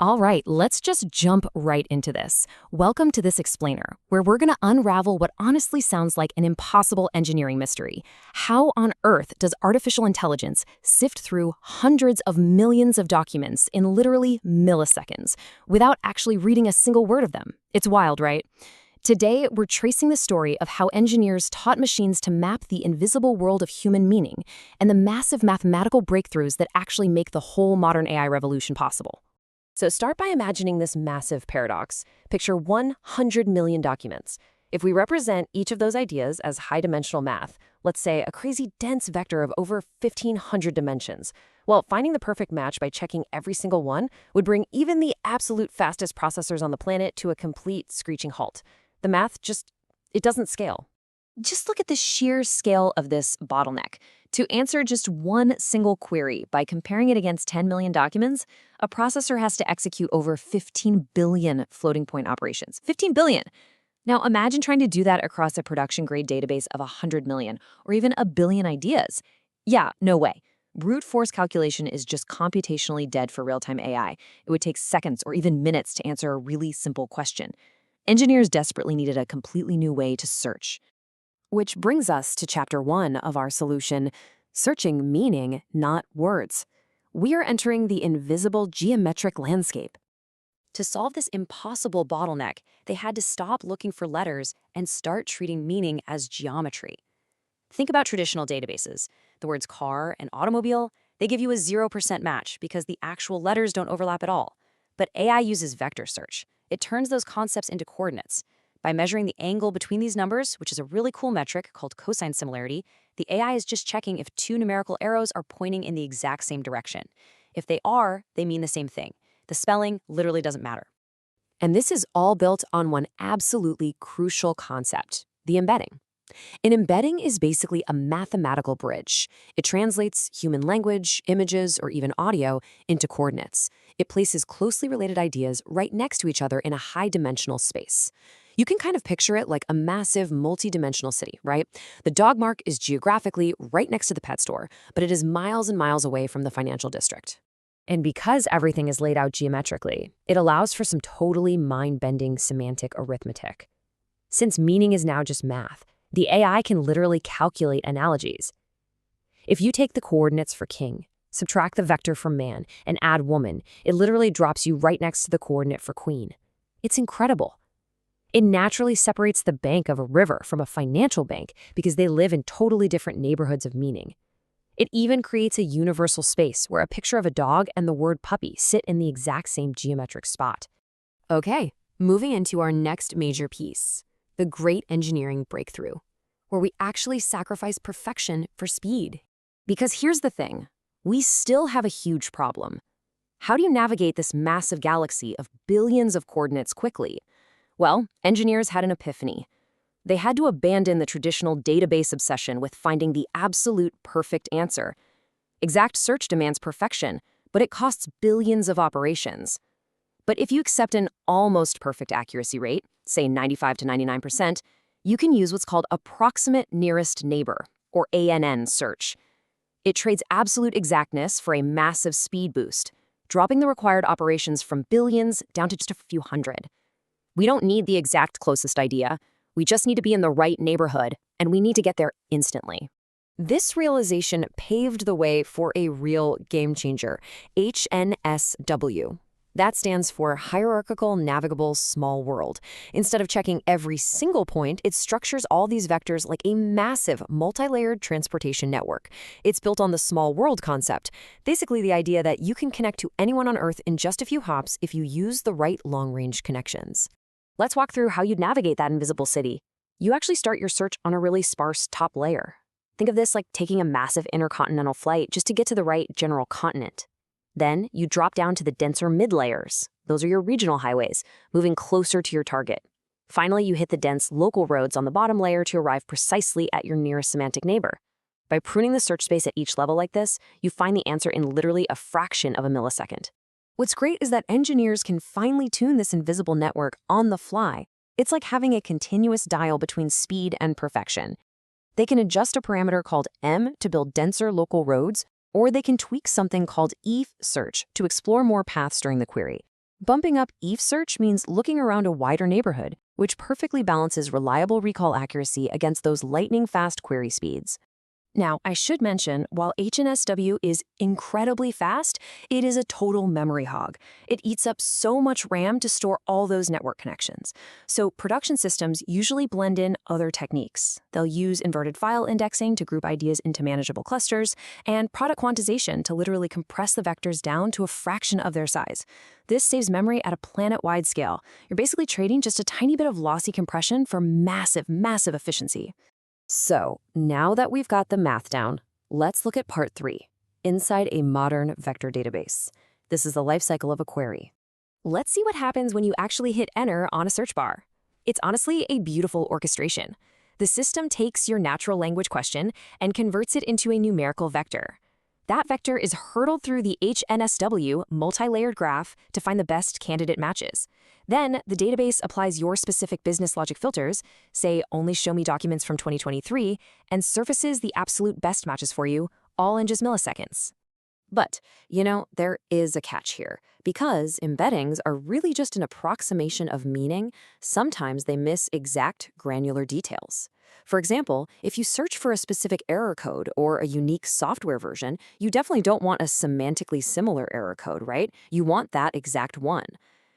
All right, let's just jump right into this. Welcome to this explainer, where we're going to unravel what honestly sounds like an impossible engineering mystery. How on earth does artificial intelligence sift through hundreds of millions of documents in literally milliseconds without actually reading a single word of them? It's wild, right? Today, we're tracing the story of how engineers taught machines to map the invisible world of human meaning and the massive mathematical breakthroughs that actually make the whole modern AI revolution possible. So start by imagining this massive paradox. Picture 100 million documents. If we represent each of those ideas as high-dimensional math, let's say a crazy dense vector of over 1,500 dimensions, well, finding the perfect match by checking every single one would bring even the absolute fastest processors on the planet to a complete screeching halt. The math it doesn't scale. Just look at the sheer scale of this bottleneck. To answer just one single query by comparing it against 10 million documents, a processor has to execute over 15 billion floating point operations. 15 billion! Now imagine trying to do that across a production-grade database of 100 million, or even a billion ideas. Yeah, no way. Brute force calculation is just computationally dead for real-time AI. It would take seconds or even minutes to answer a really simple question. Engineers desperately needed a completely new way to search. Which brings us to Chapter 1 of our solution, searching meaning, not words. We are entering the invisible geometric landscape. To solve this impossible bottleneck, they had to stop looking for letters and start treating meaning as geometry. Think about traditional databases. The words car and automobile, they give you a 0% match because the actual letters don't overlap at all. But AI uses vector search. It turns those concepts into coordinates. By measuring the angle between these numbers, which is a really cool metric called cosine similarity, the AI is just checking if two numerical arrows are pointing in the exact same direction. If they are, they mean the same thing. The spelling literally doesn't matter. And this is all built on one absolutely crucial concept, the embedding. An embedding is basically a mathematical bridge. It translates human language, images, or even audio into coordinates. It places closely related ideas right next to each other in a high-dimensional space. You can kind of picture it like a massive multi-dimensional city, right? The dog mark is geographically right next to the pet store, but it is miles and miles away from the financial district. And because everything is laid out geometrically, it allows for some totally mind-bending semantic arithmetic. Since meaning is now just math, the AI can literally calculate analogies. If you take the coordinates for king, subtract the vector from man, and add woman, it literally drops you right next to the coordinate for queen. It's incredible. It naturally separates the bank of a river from a financial bank because they live in totally different neighborhoods of meaning. It even creates a universal space where a picture of a dog and the word puppy sit in the exact same geometric spot. Okay, moving into our next major piece, the great engineering breakthrough, where we actually sacrifice perfection for speed. Because here's the thing, we still have a huge problem. How do you navigate this massive galaxy of billions of coordinates quickly? Well, engineers had an epiphany. They had to abandon the traditional database obsession with finding the absolute perfect answer. Exact search demands perfection, but it costs billions of operations. But if you accept an almost perfect accuracy rate, say 95 to 99%, you can use what's called Approximate Nearest Neighbor, or ANN search. It trades absolute exactness for a massive speed boost, dropping the required operations from billions down to just a few hundred. We don't need the exact closest idea. We just need to be in the right neighborhood, and we need to get there instantly. This realization paved the way for a real game changer, HNSW. That stands for Hierarchical Navigable Small World. Instead of checking every single point, it structures all these vectors like a massive multi-layered transportation network. It's built on the small world concept, basically the idea that you can connect to anyone on Earth in just a few hops if you use the right long-range connections. Let's walk through how you'd navigate that invisible city. You actually start your search on a really sparse top layer. Think of this like taking a massive intercontinental flight just to get to the right general continent. Then you drop down to the denser mid-layers. Those are your regional highways, moving closer to your target. Finally, you hit the dense local roads on the bottom layer to arrive precisely at your nearest semantic neighbor. By pruning the search space at each level like this, you find the answer in literally a fraction of a millisecond. What's great is that engineers can finely tune this invisible network on the fly. It's like having a continuous dial between speed and perfection. They can adjust a parameter called M to build denser local roads, or they can tweak something called ETH search to explore more paths during the query. Bumping up Eve search means looking around a wider neighborhood, which perfectly balances reliable recall accuracy against those lightning-fast query speeds. Now, I should mention, while HNSW is incredibly fast, it is a total memory hog. It eats up so much RAM to store all those network connections. So production systems usually blend in other techniques. They'll use inverted file indexing to group ideas into manageable clusters, and product quantization to literally compress the vectors down to a fraction of their size. This saves memory at a planet-wide scale. You're basically trading just a tiny bit of lossy compression for massive, massive efficiency. So, now that we've got the math down, let's look at part 3, inside a modern vector database. This is the life cycle of a query. Let's see what happens when you actually hit enter on a search bar. It's honestly a beautiful orchestration. The system takes your natural language question and converts it into a numerical vector. That vector is hurdled through the HNSW multi-layered graph to find the best candidate matches. Then, the database applies your specific business logic filters, say only show me documents from 2023, and surfaces the absolute best matches for you, all in just milliseconds. But, there is a catch here. Because embeddings are really just an approximation of meaning, sometimes they miss exact granular details. For example, if you search for a specific error code or a unique software version, you definitely don't want a semantically similar error code, right? You want that exact one.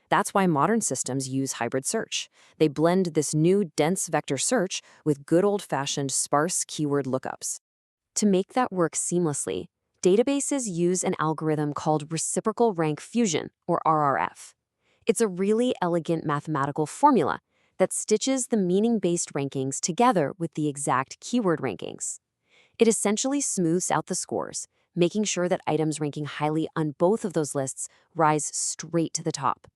That's why modern systems use hybrid search. They blend this new dense vector search with good old-fashioned sparse keyword lookups. To make that work seamlessly, databases use an algorithm called reciprocal rank fusion, or RRF. It's a really elegant mathematical formula that stitches the meaning-based rankings together with the exact keyword rankings. It essentially smooths out the scores, making sure that items ranking highly on both of those lists rise straight to the top.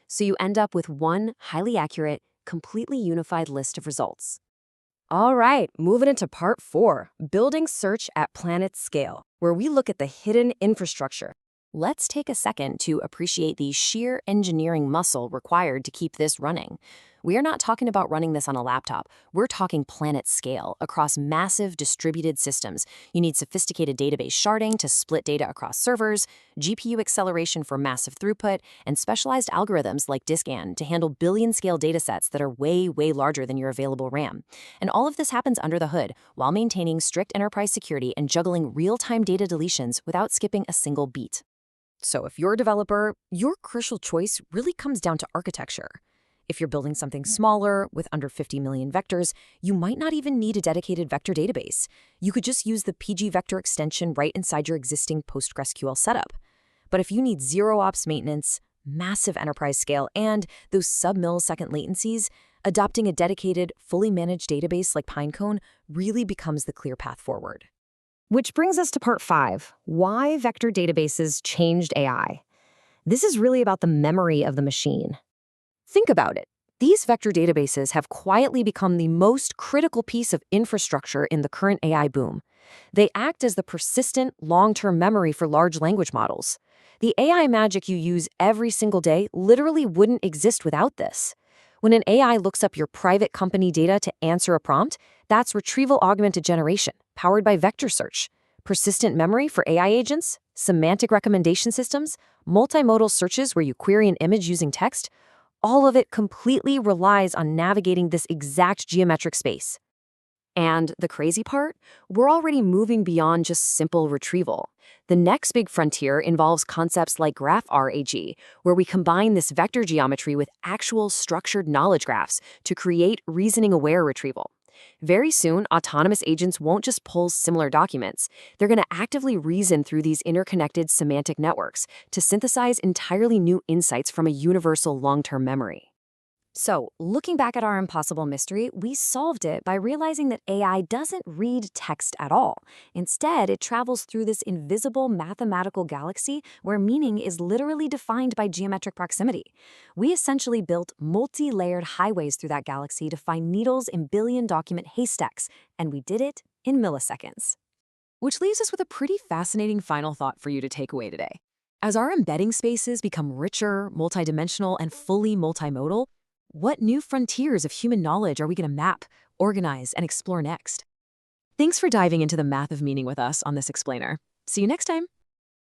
So you end up with one highly accurate, completely unified list of results. All right, moving into part 4, building search at planet scale, where we look at the hidden infrastructure. Let's take a second to appreciate the sheer engineering muscle required to keep this running. We are not talking about running this on a laptop. We're talking planet scale across massive distributed systems. You need sophisticated database sharding to split data across servers, GPU acceleration for massive throughput, and specialized algorithms like DiskAN to handle billion-scale datasets that are way, way larger than your available RAM. And all of this happens under the hood while maintaining strict enterprise security and juggling real-time data deletions without skipping a single beat. So if you're a developer, your crucial choice really comes down to architecture. If you're building something smaller, with under 50 million vectors, you might not even need a dedicated vector database. You could just use the PG vector extension right inside your existing PostgreSQL setup. But if you need zero-ops maintenance, massive enterprise scale, and those sub-millisecond latencies, adopting a dedicated, fully managed database like Pinecone really becomes the clear path forward. Which brings us to part 5, why vector databases changed AI. This is really about the memory of the machine. Think about it. These vector databases have quietly become the most critical piece of infrastructure in the current AI boom. They act as the persistent, long-term memory for large language models. The AI magic you use every single day literally wouldn't exist without this. When an AI looks up your private company data to answer a prompt, that's retrieval augmented generation, powered by vector search. Persistent memory for AI agents, semantic recommendation systems, multimodal searches where you query an image using text, all of it completely relies on navigating this exact geometric space. And the crazy part? We're already moving beyond just simple retrieval. The next big frontier involves concepts like graph RAG, where we combine this vector geometry with actual structured knowledge graphs to create reasoning-aware retrieval. Very soon, autonomous agents won't just pull similar documents. They're going to actively reason through these interconnected semantic networks to synthesize entirely new insights from a universal long-term memory. So, looking back at our impossible mystery, we solved it by realizing that AI doesn't read text at all. Instead, it travels through this invisible mathematical galaxy where meaning is literally defined by geometric proximity. We essentially built multi-layered highways through that galaxy to find needles in billion-document haystacks, and we did it in milliseconds. Which leaves us with a pretty fascinating final thought for you to take away today. As our embedding spaces become richer, multidimensional, and fully multimodal, what new frontiers of human knowledge are we going to map, organize, and explore next? Thanks for diving into the math of meaning with us on this explainer. See you next time.